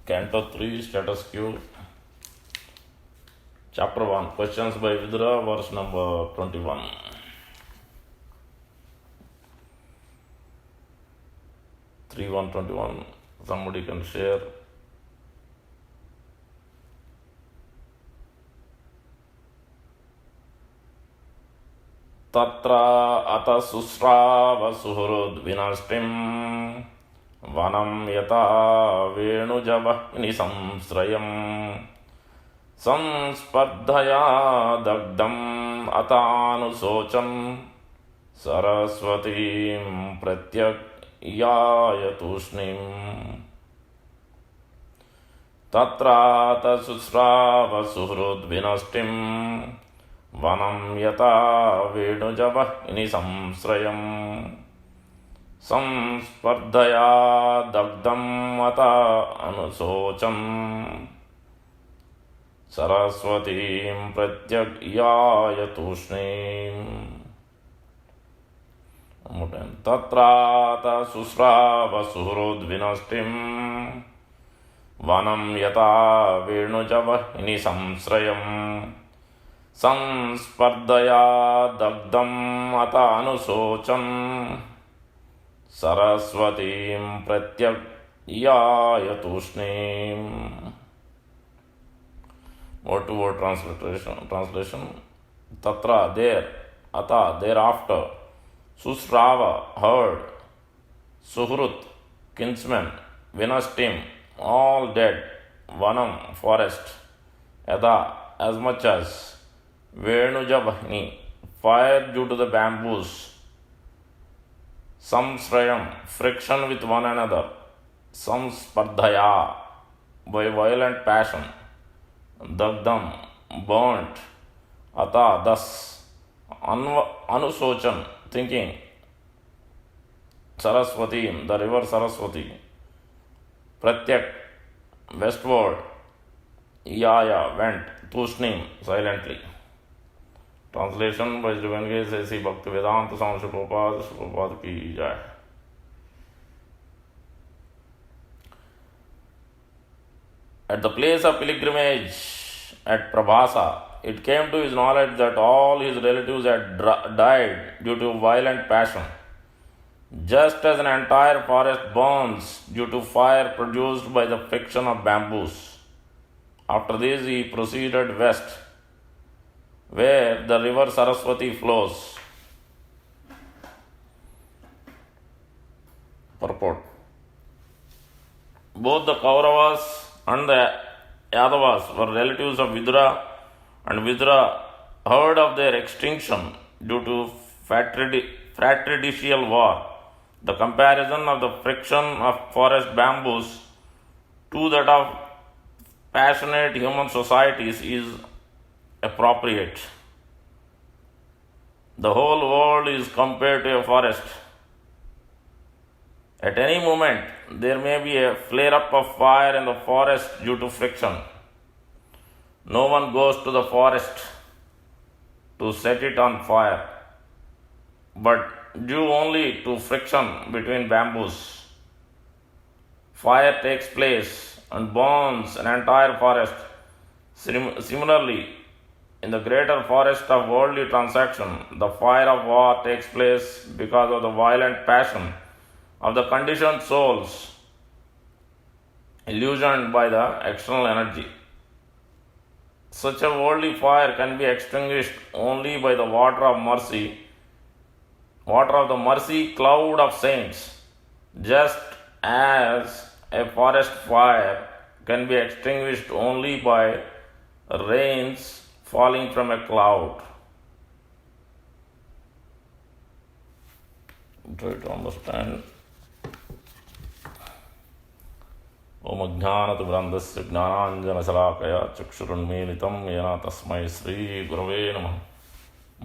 Canto 3, Status Quo, Chapter 1, Questions by Vidura, verse number 21. Three 121. Somebody can share. Tatra ata susrava suhrudvinashtim vanam yata venujavahni samsrayam संस्पर्धया दग्धम् अतानुशोचन् सरस्वतीं प्रत्ययाय तूष्णीम् तत्रात शुश्राव सुहृद्विनष्टिम् वनं यथा वेणुजवह्नि संश्रयम् संस्पर्धया दग्धम् अतानुशोचन् सरस्वतीं प्रत्ययाय तूष्णीम् तत्रात शुश्राव सुहृद्विनष्टिम् वनं यथा वेणुजवह्नि संश्रयम् संस्पर्धया दग्धम् अतानुशोचन् सरस्वतीं प्रत्ययाय तूष्णीम्. Word to word translation. Tatra, there. Ata, thereafter. Susrava, heard. Suhrut, kinsman. Vinashtim, all dead. Vanam, forest. Yada, as much as. Venujavahni, fire due to the bamboos. Samsrayam, friction with one another. Samspardhaya, by violent passion. Dagdam, burnt. Ata, thus. Anusochan, thinking. Saraswati, the river Saraswati. Pratyak, westward. Yaya, went. Tushnim, silently. Translation by Divine Grace A.C. Bhaktivedanta Swami Prabhupada ki jai. At the place of pilgrimage at Prabhasa, it came to his knowledge that all his relatives had died due to violent passion. Just as an entire forest burns due to fire produced by the friction of bamboos. After this, he proceeded west, where the river Saraswati flows. Purport. Both the Kauravas and the Yadavas were relatives of Vidura, and Vidura heard of their extinction due to fratricidal war. The comparison of the friction of forest bamboos to that of passionate human societies is appropriate. The whole world is compared to a forest. At any moment, there may be a flare-up of fire in the forest due to friction. No one goes to the forest to set it on fire, but due only to friction between bamboos. Fire takes place and burns an entire forest. Similarly, in the greater forest of worldly transaction, the fire of war takes place because of the violent passion of the conditioned souls, illusioned by the external energy. Such a worldly fire can be extinguished only by the water of the mercy cloud of saints, just as a forest fire can be extinguished only by rains falling from a cloud. Try to understand. ओम अज्ञानतिमिरान्धस्य ज्ञानाञ्जनशलाकया चक्षुरुन्मीलितं येन तस्मै श्रीगुरवे नमः.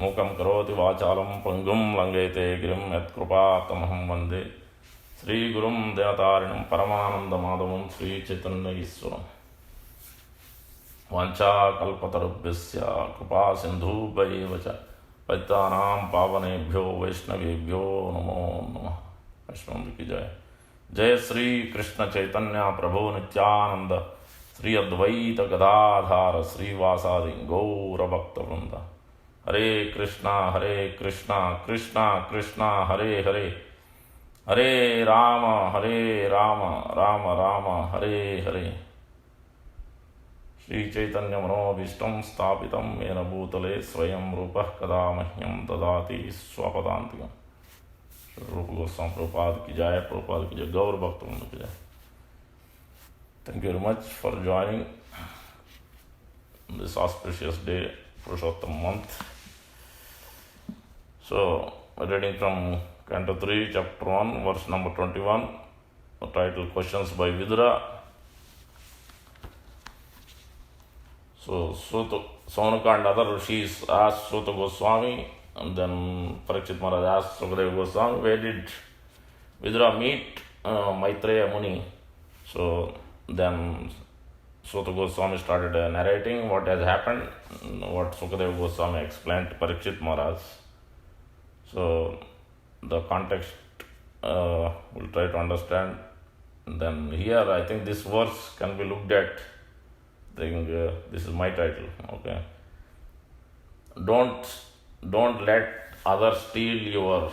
मूकं करोति वाचालं पङ्गुं लङ्घयते गिरिं यत्कृपातमहं वन्दे श्रीगुरुं दयतारिणं परमानन्दमाधवं श्रीचैतन्यईश्वरम्. वाञ्छाकल्पतरुभ्यश्च कृपासिन्धुभ्यैव च पतितानां पावनेभ्यो वैष्णवेभ्यो नमो नमः. वैष्णव की जय. जय श्री कृष्ण चैतन्य प्रभु नित्यानंद श्री अद्वैत गदाधार श्रीवासादि गौर भक्त वृंद। हरे कृष्णा कृष्णा कृष्णा हरे हरे, हरे राम राम राम हरे हरे। श्री चैतन्य मनोभीष्टं स्थापितं येन भूतले स्वयं रूपः कदा मह्यं ददाति स्वपदान्तिकम्। रूप गोस्वामी प्रभुपाद की जय, प्रभुपाद की जय, गौर भक्त की जय। Thank you very much for joining this auspicious day, Purushottam month. So, reading from Canto 3, Chapter 1, verse number 21, the title Questions by Vidura. So, Saunaka and other rishis asked Suta Goswami, and then Parikshit Maharaj asked Sukadeva Goswami, where did Vidura meet Maitreya Muni? So then Suta Goswami started narrating what has happened, what Sukadeva Goswami explained to Parikshit Maharaj. So the context we'll try to understand. And then here I think this verse can be looked at. I think this is my title. Okay. Don't let others steal your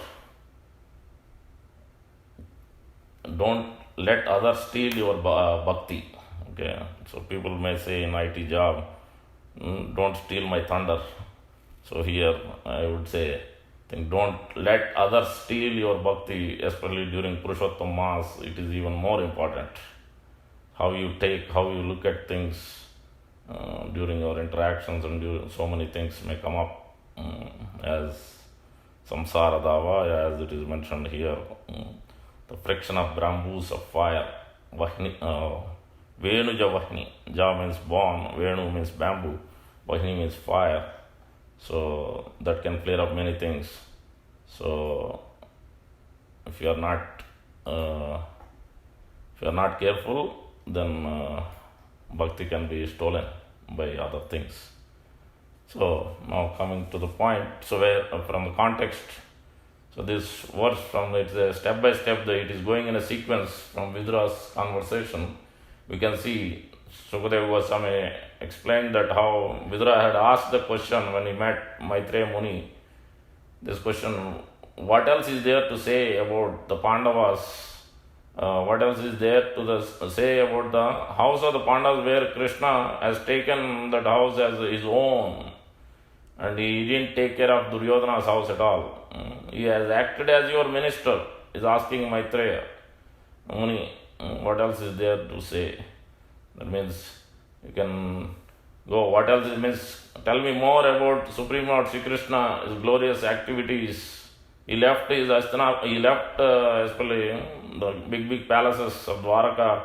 bhakti. Okay, so people may say in IT job, don't steal my thunder. So here I would say, don't let others steal your bhakti, especially during Purushottam Mass. It is even more important how you look at things during your interactions, and so many things may come up as samsara dava, as it is mentioned here. The friction of bamboos of fire, vahni, venuja vahni. Ja means born, venu means bamboo, vahni means fire. So that can flare up many things. So if you are not careful, then bhakti can be stolen by other things. So now coming to the point, so where from the context, so this verse it's a step by step, it is going in a sequence from Vidura's conversation. We can see Sukadeva Goswami explained that how Vidura had asked the question when he met Maitreya Muni. This question, what else is there to say about the Pandavas? What else is there to say about the house of the Pandavas, where Krishna has taken that house as his own, and he didn't take care of Duryodhana's house at all. He has acted as your minister, is asking Maitreya Muni, what else is there to say? That means you can go, what else it means, tell me more about Supreme Lord Sri Krishna, his glorious activities. He left his Asthana, especially the big palaces of Dwaraka,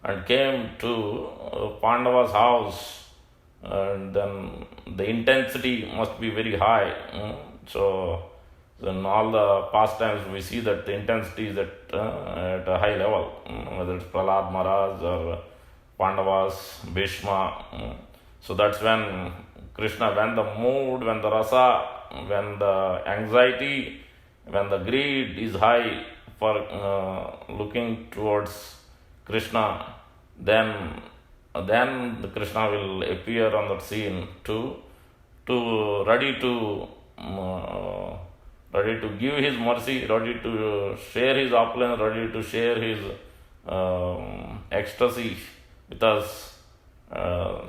and came to Pandava's house, and then the intensity must be very high. So in all the pastimes we see that the intensity is at a high level, whether it's Prahlad Maharaj or Pandavas, Bhishma. So that's when Krishna, when the mood, when the rasa, when the anxiety, when the greed is high for looking towards Krishna, then the Krishna will appear on that scene to ready to give his mercy, ready to share his opulence, ready to share his ecstasy with us.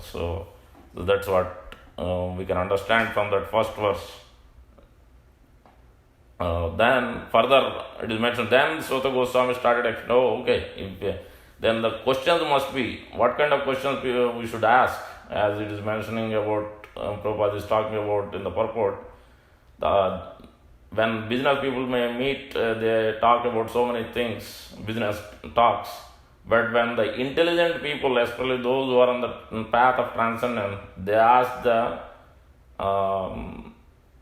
So that's what we can understand from that first verse. Then further it is mentioned, then Suta Goswami started, then the questions must be, what kind of questions we should ask, as it is mentioning about, Prabhupada is talking about in the purport. When business people may meet, they talk about so many things, business talks, but when the intelligent people, especially those who are on the path of transcendence, they ask the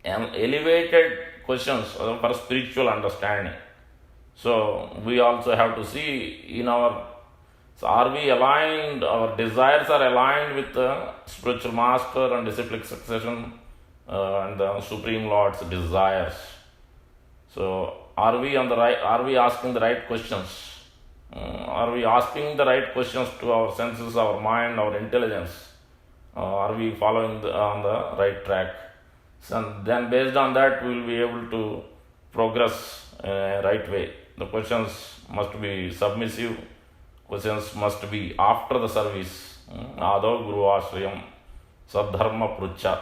elevated questions for spiritual understanding. So we also have to see so are we aligned, our desires are aligned with the spiritual master and disciplic succession and the Supreme Lord's desires. So are we asking the right questions? Are we asking the right questions to our senses, our mind, our intelligence? Are we following on the right track? So then, based on that, we will be able to progress in a right way. The questions must be submissive. Questions must be after the service. Ado Guru Ashrayam Sadharma Prucha.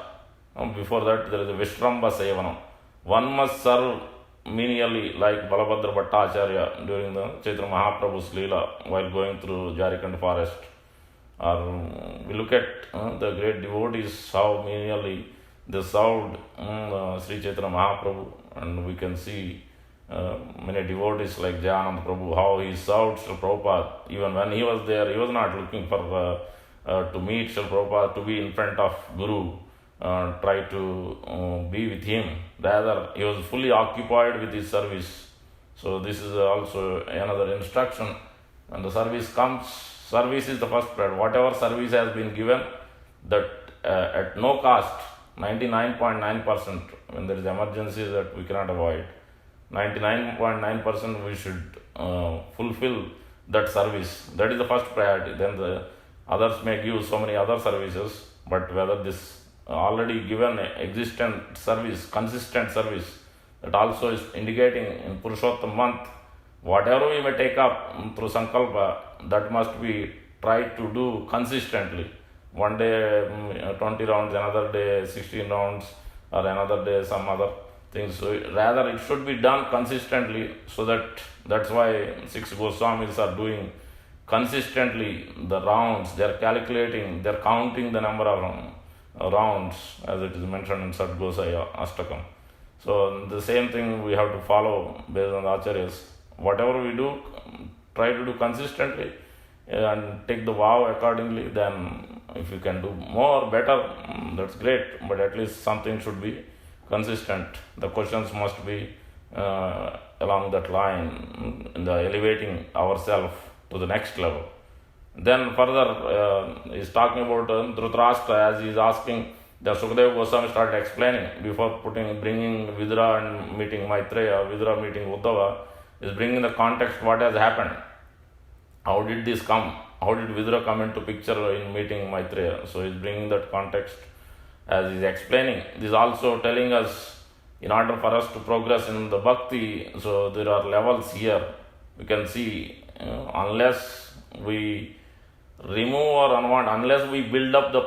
Before that, there is a Vishramba Sevanam. One must serve menially, like Balabhadra Bhattacharya during the Chaitanya Mahaprabhu's Leela while going through Jharkhand forest. Or we look at the great devotees, how menially they served Sri Chaitanya Mahaprabhu, and we can see many devotees like Jayananda Prabhu, how he served Srila Prabhupada. Even when he was there, he was not looking for to meet Srila Prabhupada, to be in front of Guru, try to be with him. Rather, he was fully occupied with his service. So this is also another instruction. When the service comes, service is the first priority. Whatever service has been given, that at no cost, 99.9%, when there is emergency that we cannot avoid, 99.9% we should fulfill that service. That is the first priority. Then the others may give so many other services, but whether this already given existent service, consistent service, that also is indicating in Purushottam month, whatever we may take up through Sankalpa, that must be tried to do consistently. One day 20 rounds, another day 16 rounds, or another day some other things. So rather it should be done consistently, so that's why 6 Goswamis are doing consistently the rounds. They are calculating, they are counting the number of rounds as it is mentioned in Sat Gosaya Ashtakam. So the same thing we have to follow based on the acharyas. Whatever we do, try to do consistently and take the vow accordingly. Then if you can do more, better, that's great, but at least something should be consistent. The questions must be along that line, in the elevating ourselves to the next level. Then further he's talking about Dhritarashtra, as he is asking. The Sukadeva Goswami started explaining before bringing Vidura and meeting Maitreya, Vidura meeting Uddhava, is bringing the context what has happened. How did this come? How did Vidura come into picture in meeting Maitreya? So he's bringing that context as he's explaining. This is also telling us, in order for us to progress in the bhakti, so there are levels here. We can see, unless we remove or unless we build up the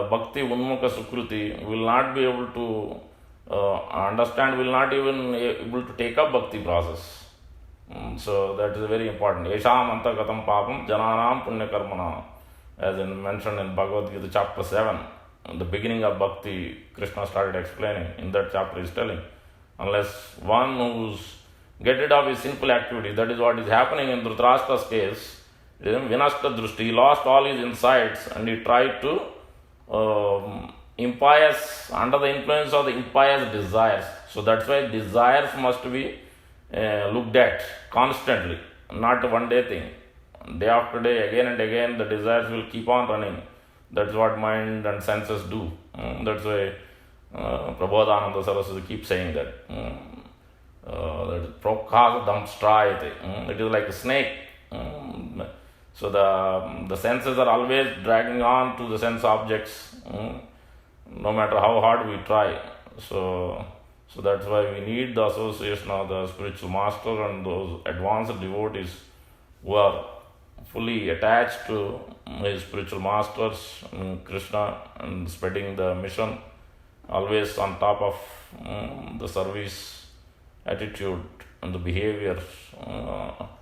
bhakti unmukha sukruti, we will not be able to understand, we will not even able to take up bhakti process. So that is very important. Yesham antagatam papam jananam punya karmana, as mentioned in Bhagavad Gita chapter 7. In the beginning of bhakti, Krishna started explaining. In that chapter he is telling, unless one who's get rid of his sinful activity, that is what is happening in Dhritarashtra's case. Vinashta Drushti, he lost all his insights and he tried to impious, under the influence of the impious desires. So that's why desires must be looked at constantly, not a one day thing. Day after day, again and again, the desires will keep on running. That's what mind and senses do. That's why Prabodhananda Saraswati keeps saying that. Prokhasadam strayate. It is like a snake. So the senses are always dragging on to the sense objects, no matter how hard we try. So that's why we need the association of the spiritual master and those advanced devotees who are fully attached to his spiritual masters, Krishna, and spreading the mission, always on top of the service attitude and the behavior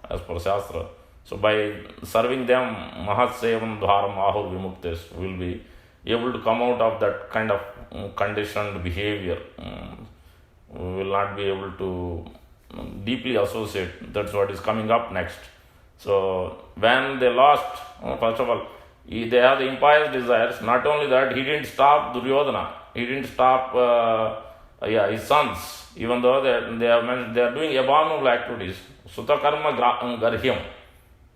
as per Shastra. So by serving them, Mahatsevam Dwaram Ahur Vimuktes, will be able to come out of that kind of conditioned behavior. We will not be able to deeply associate. That's what is coming up next. So when they lost, first of all, they have the impious desires. Not only that, he didn't stop Duryodhana. He didn't stop his sons, even though they are doing abominable activities. Sutakarma Garhyam.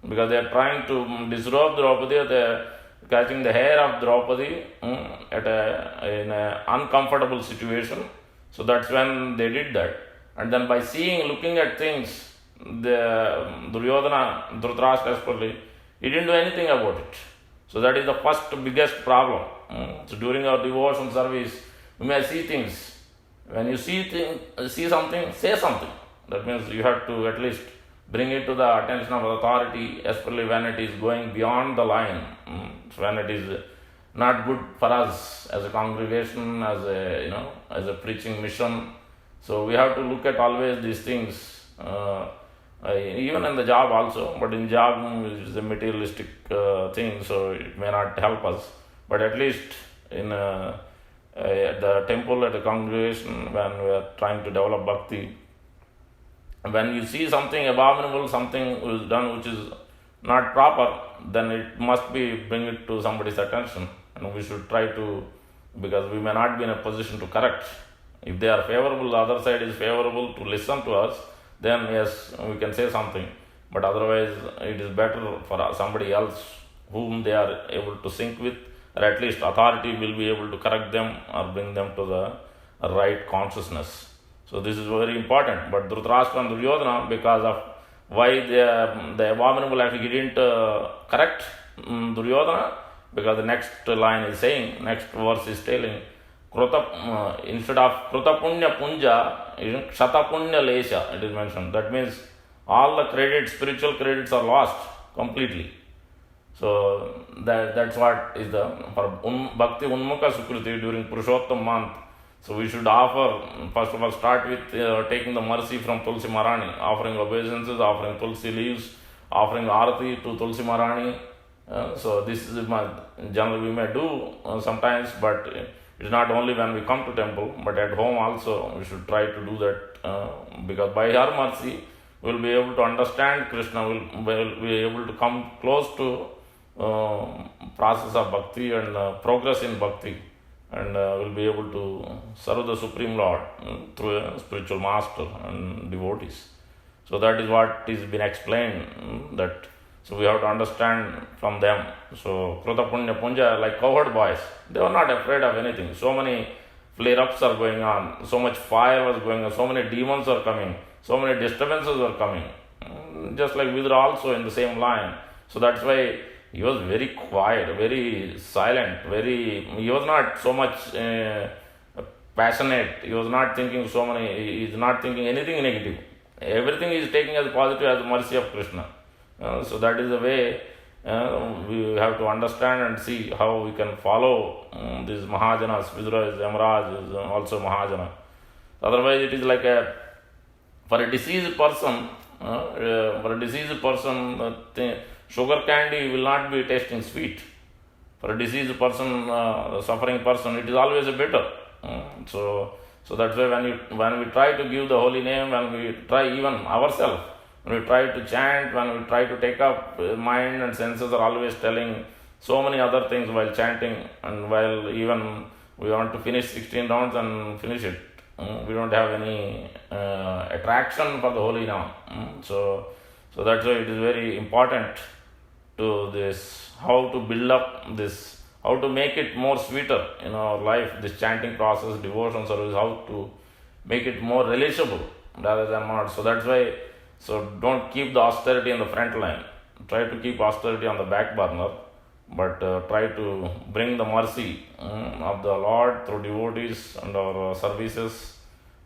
Because they are trying to disrobe Draupadi, they are catching the hair of Draupadi in an uncomfortable situation. So that's when they did that. And then by looking at things, the Duryodhana, Dhritarashtra especially, he didn't do anything about it. So that is the first biggest problem. So during our devotion service, we may see things. When you see something, say something. That means you have to at least bring it to the attention of authority, especially when it is going beyond the line. So when it is not good for us as a congregation, as a preaching mission. So we have to look at always these things. Even in the job also, but in job is a materialistic thing, so it may not help us. But at least in at the temple, at the congregation, when we are trying to develop bhakti, when you see something abominable, something is done which is not proper, then it must be bring it to somebody's attention, and we should try to, because we may not be in a position to correct. If they are favorable, the other side is favorable to listen to us, then yes, we can say something. But otherwise, it is better for somebody else whom they are able to sync with, or at least authority will be able to correct them or bring them to the right consciousness. So this is very important. But Dhritarashtra and Duryodhana, because of why the abominable act, he didn't correct Duryodhana, because the next line is saying, next verse is telling, instead of Kruta Punya Punja, Kshata Punya Lesha, it is mentioned. That means all the credits, spiritual credits are lost completely. So that's what is the for Bhakti Unmukha Sukriti during Purushottam month. So we should offer, first of all, start with taking the mercy from Tulsi Maharani, offering obeisances, offering Tulsi leaves, offering Arati to Tulsi Maharani. So this is generally we may do sometimes, but it's not only when we come to temple, but at home also we should try to do that, because by her mercy we will be able to understand Krishna, we will be able to come close to process of bhakti and progress in bhakti, and will be able to serve the Supreme Lord through a spiritual master and devotees. So that is what is been explained, that so we have to understand from them. So Kruta Punya Punja, like cowherd boys, they were not afraid of anything. So many flare-ups are going on, so much fire was going on, so many demons are coming, so many disturbances are coming. Just like Vidura also in the same line. So that's why he was very quiet, very silent, he was not so much passionate, he was not thinking he is not thinking anything negative. Everything he is taking as positive, as the mercy of Krishna. So that is the way we have to understand and see how we can follow these Mahajanas. Vidura is Yamaraj, is also Mahajana. Otherwise it is like for a diseased person, sugar candy will not be tasting sweet. For a diseased person, suffering person, it is always a bitter. So that's why when we try to give the holy name, when we try even ourselves, when we try to chant, when we try to take up, mind and senses are always telling so many other things while chanting, and while even we want to finish 16 rounds and finish it. We don't have any attraction for the holy name. So that's why it is very important to this, how to build up this, how to make it more sweeter in our life, this chanting process, devotion service, how to make it more relishable rather than not. So that's why, so don't keep the austerity in the front line. Try to keep austerity on the back burner, but try to bring the mercy of the Lord through devotees and our services,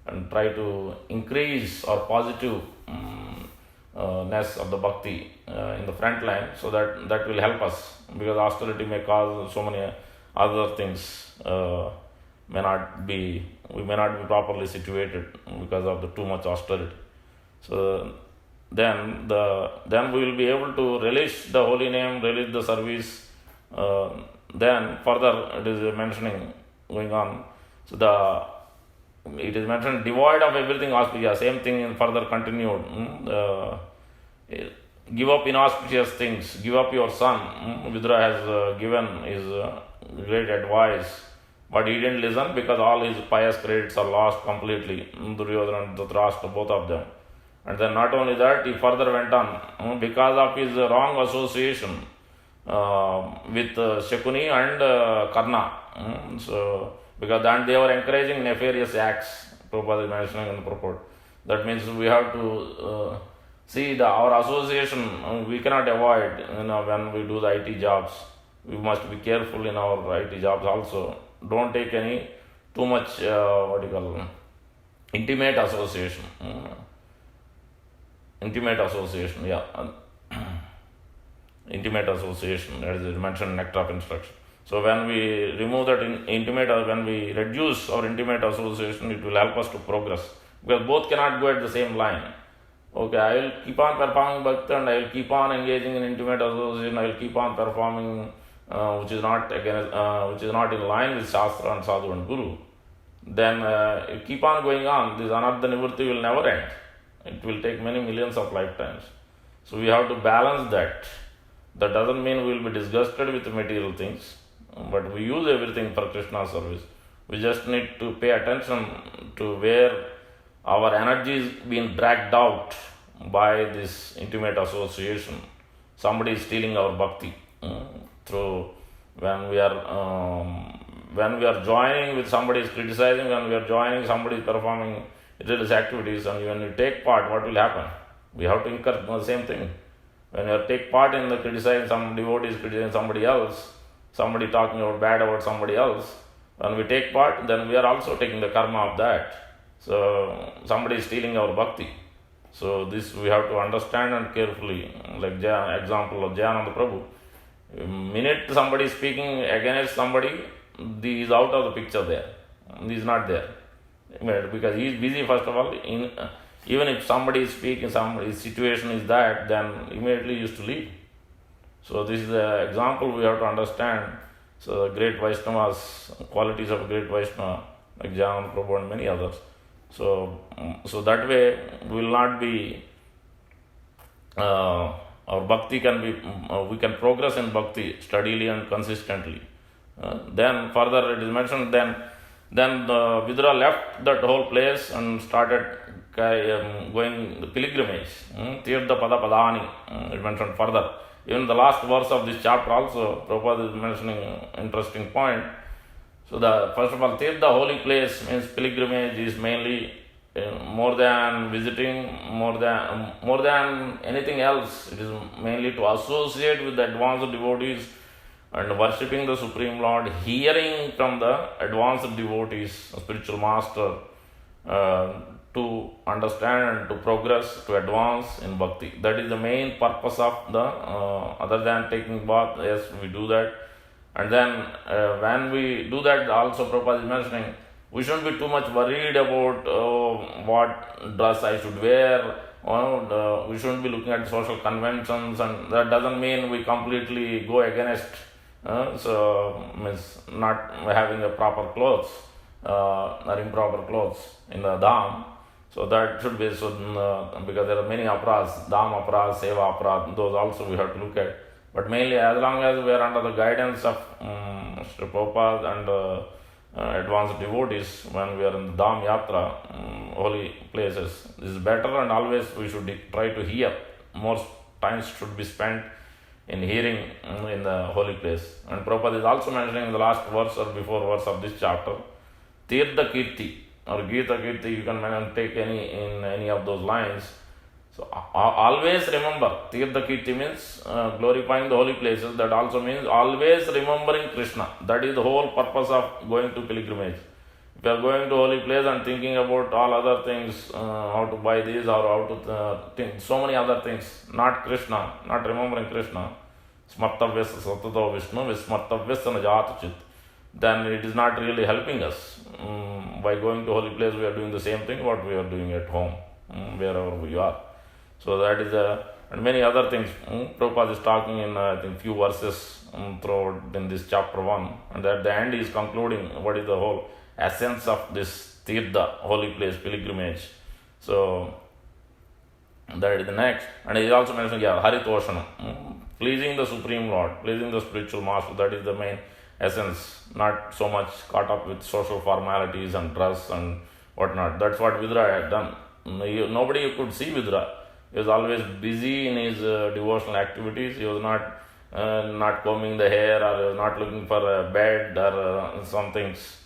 and try to increase our positive ness of the bhakti in the front line, so that will help us, because austerity may cause so many other things, we may not be properly situated because of the too much austerity. So then we will be able to relish the holy name, relish the service. Then further it is mentioning going on. So it is mentioned devoid of everything auspicious. Same thing further continued. Give up inauspicious things. Give up your son. Vidura has given his great advice, but he didn't listen because all his pious credits are lost completely. Duryodhana and Dhritarashtra, both of them. And then not only that, he further went on because of his wrong association with Shakuni and Karna. So because then they were encouraging nefarious acts, Prabhupada is mentioning in the purport. That means we have to See, our association, we cannot avoid, when we do the IT jobs. We must be careful in our IT jobs also. Don't take any too much, intimate association. Intimate association, yeah. Intimate association, that is mentioned in Nectar of Instruction. So when we remove that intimate, or when we reduce our intimate association, it will help us to progress. Because both cannot go at the same line. Okay, I will keep on performing bhakti and I will keep on engaging in intimate association. I will keep on performing which is not in line with Shastra and Sadhu and Guru. Then you keep on going on. This Anartha Nivritti will never end. It will take many millions of lifetimes. So we have to balance that. That doesn't mean we will be disgusted with material things, but we use everything for Krishna service. We just need to pay attention to where our energy is being dragged out by this intimate association. Somebody is stealing our bhakti through when we are joining with somebody is criticizing, when we are joining somebody is performing religious activities, and when we take part, what will happen? We have to incur the same thing. When you take part in the criticizing, some devotees criticizing somebody else, somebody talking bad about somebody else, when we take part, then we are also taking the karma of that. So somebody is stealing our bhakti. So this we have to understand and carefully, like example of Jayananda Prabhu. Minute somebody is speaking against somebody, he is out of the picture there. He is not there. Because he is busy, first of all. Even if somebody is speaking, his situation is that, then immediately he used to leave. So this is the example we have to understand. So the great Vaishnavas, qualities of great Vaishnava, like Jayananda Prabhu and many others. So that way we will not be, our bhakti can be, we can progress in bhakti steadily and consistently. Then further it is mentioned, then Vidura left that whole place and started going the pilgrimage. Tirtha Pada Padani, it mentioned further. Even the last verse of this chapter also, Prabhupada is mentioning an interesting point. So first of all, Tirtha, holy place, means pilgrimage is mainly more than visiting, more than anything else. It is mainly to associate with the advanced devotees and worshipping the Supreme Lord, hearing from the advanced devotees, spiritual master, to understand and to progress, to advance in bhakti. That is the main purpose of the, other than taking bath, yes, we do that. And then when we do that, also Prabhupada is mentioning, we shouldn't be too much worried about what dress I should wear. We shouldn't be looking at social conventions, and that doesn't mean we completely go against, means not having a proper clothes or improper clothes in the dham. So that should be, because there are many aparas, dham aparas, seva aparas, those also we have to look at. But mainly, as long as we are under the guidance of Sri Prabhupada and advanced devotees, when we are in the Dham Yatra, holy places, this is better, and always we should try to hear. More times should be spent in hearing in the holy place. And Prabhupada is also mentioning in the last verse or before verse of this chapter, Tirtha Kirti or Gita Kirti, you can take any of those lines. So always remember, Tirtha Kirti means glorifying the holy places. That also means always remembering Krishna. That is the whole purpose of going to pilgrimage. If you are going to holy place and thinking about all other things, how to buy this or how to think, so many other things, not Krishna, not remembering Krishna, smartavyasa satato Vishnu, vismartavyasa najatu chit, then it is not really helping us. By going to holy place, we are doing the same thing what we are doing at home, wherever we are. So that is and many other things. Prabhupada is talking in, I think, few verses throughout in this chapter 1. And at the end he is concluding what is the whole essence of this Tirtha, holy place, pilgrimage. So that is the next. And he is also mentioning, Haritoshanam, pleasing the Supreme Lord, pleasing the spiritual master. That is the main essence. Not so much caught up with social formalities and dress and whatnot. That's what Vidura had done. Nobody could see Vidura. He was always busy in his devotional activities. He was not combing the hair, or not looking for a bed or some things,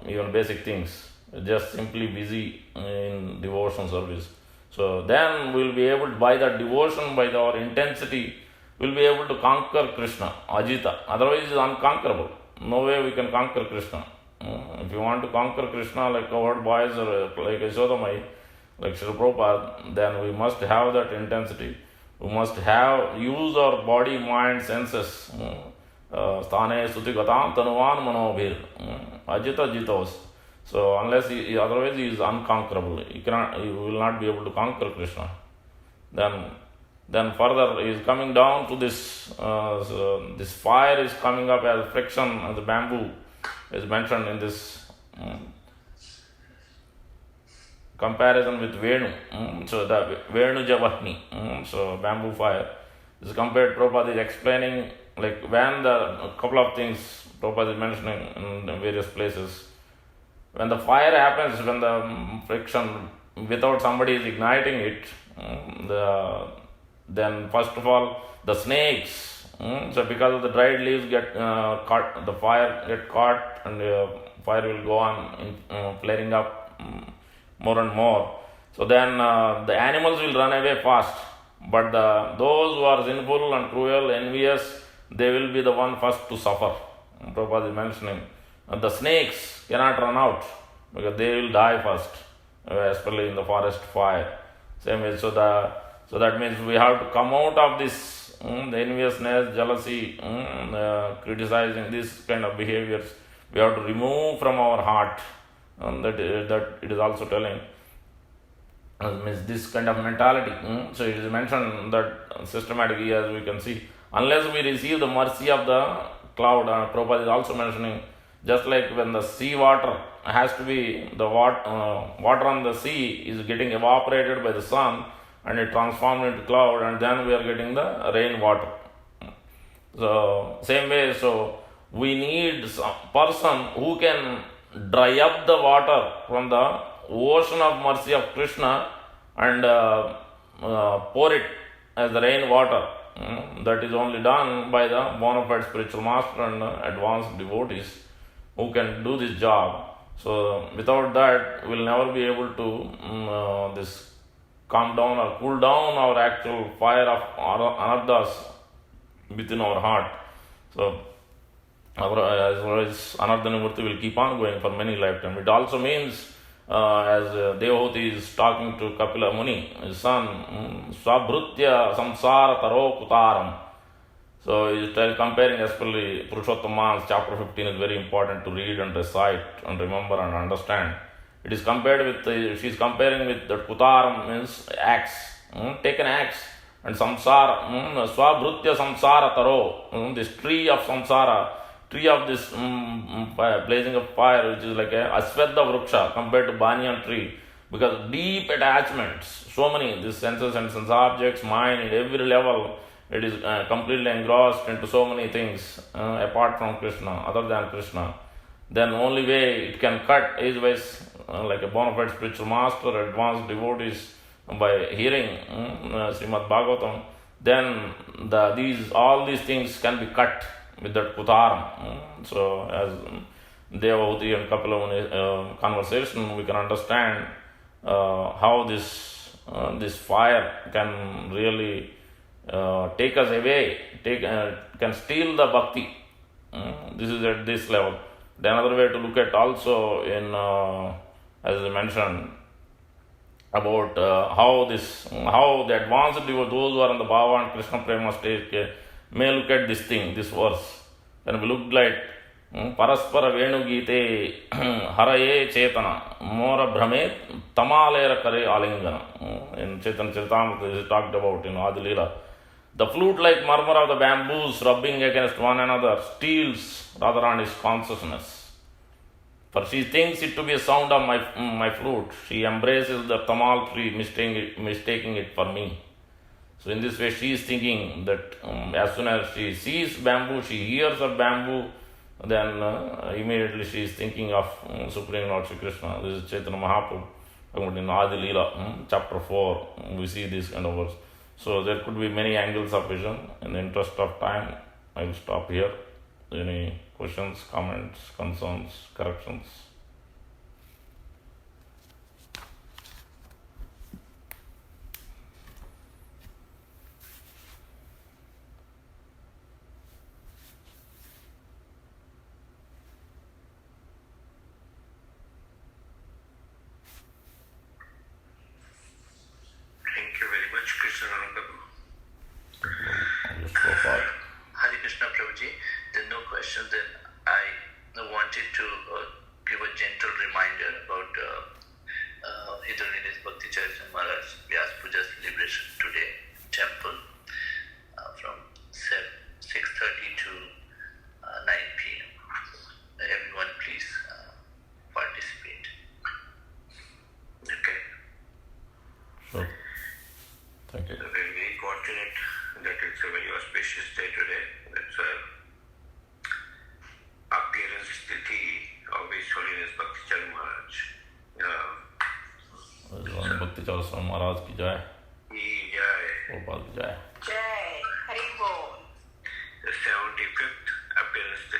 even basic things. Just simply busy in devotional service. So then we will be able to, by that devotion, by our intensity, we will be able to conquer Krishna, Ajita. Otherwise, it is unconquerable. No way we can conquer Krishna. If you want to conquer Krishna like cowherd boys or like Yashodamai, like Srila Prabhupada, then we must have that intensity. We must use our body, mind, senses. Sthane suti gatam tanuvan manobhir. Ajita jitos. So unless otherwise he is unconquerable. You will not be able to conquer Krishna. Then further he is coming down to this. This fire is coming up as friction, as the bamboo is mentioned in this comparison with Venu. So the Venu Javahni. So bamboo fire is compared. Prabhupada is explaining like when a couple of things Prabhupada is mentioning in various places. When the fire happens, when the friction without somebody is igniting it, then first of all the snakes. So because of the dried leaves get caught, the fire get caught, and fire will go on flaring up more and more. So then the animals will run away fast, but those who are sinful and cruel, envious, they will be the one first to suffer. Prabhupada is mentioning the snakes cannot run out because they will die first, especially in the forest fire. Same way, so that means we have to come out of this the enviousness, jealousy, criticizing, this kind of behaviors. We have to remove from our heart. That it is also telling means this kind of mentality. So it is mentioned that systematically, as we can see, unless we receive the mercy of the cloud, Prabhupada is also mentioning, just like when the sea water has to be, the water on the sea is getting evaporated by the sun and it transformed into cloud, and then we are getting the rain water. So same way, so we need some person who can dry up the water from the ocean of mercy of Krishna and pour it as the rain water. That is only done by the bona fide spiritual master and advanced devotees who can do this job. So without that, we will never be able to this calm down or cool down our actual fire of anarthas within our heart. So otherwise Anartha Nimurti will keep on going for many lifetimes. It also means, as Devahuti is talking to Kapila Muni, his son, Swabhrutya samsara taro kutaram. So he is comparing, especially Purushottamans, chapter 15 is very important to read and recite and remember and understand. It is compared with, she is comparing with the kutaram means axe. Take an axe and samsara, Swabhrutya samsara taro, this tree of samsara, tree of this blazing of fire, which is like a Asvedha Vruksha compared to banyan tree, because deep attachments, so many, these senses and sense objects, mind, at every level, it is completely engrossed into so many things apart from Krishna, other than Krishna. Then only way it can cut is by like a bona fide spiritual master, advanced devotees, by hearing Srimad Bhagavatam. Then all these things can be cut with that kutaram. So as Devahuti and Kapila Muni conversation, we can understand how this fire can really take us away, can steal the bhakti. This is at this level. Then another way to look at also in, as I mentioned, about how the advanced devotees, those who are in the Bhava and Krishna Prema stage, may look at this thing, this verse. Then we look like Paraspara Venu Gite Haraye Chetana Mora Brahme Tamalera Kare Alingana. In Chaitanya Charitamrita this is talked about in Adilila. The flute-like murmur of the bamboos rubbing against one another steals Radharani's consciousness. For she thinks it to be a sound of my flute. She embraces the tamal tree, mistaking it for me. So in this way, she is thinking that as soon as she sees bamboo, she hears of bamboo, then immediately she is thinking of Supreme Lord Shri Krishna. This is Chaitanya Mahaprabhu in Adi Leela, chapter 4. We see this kind of verse. So there could be many angles of vision. In the interest of time, I will stop here. Any questions, comments, concerns, corrections? चलो स्वामी महाराज की जय, जय। गोपाल की जय। जय हरि बोल। The 75th appearance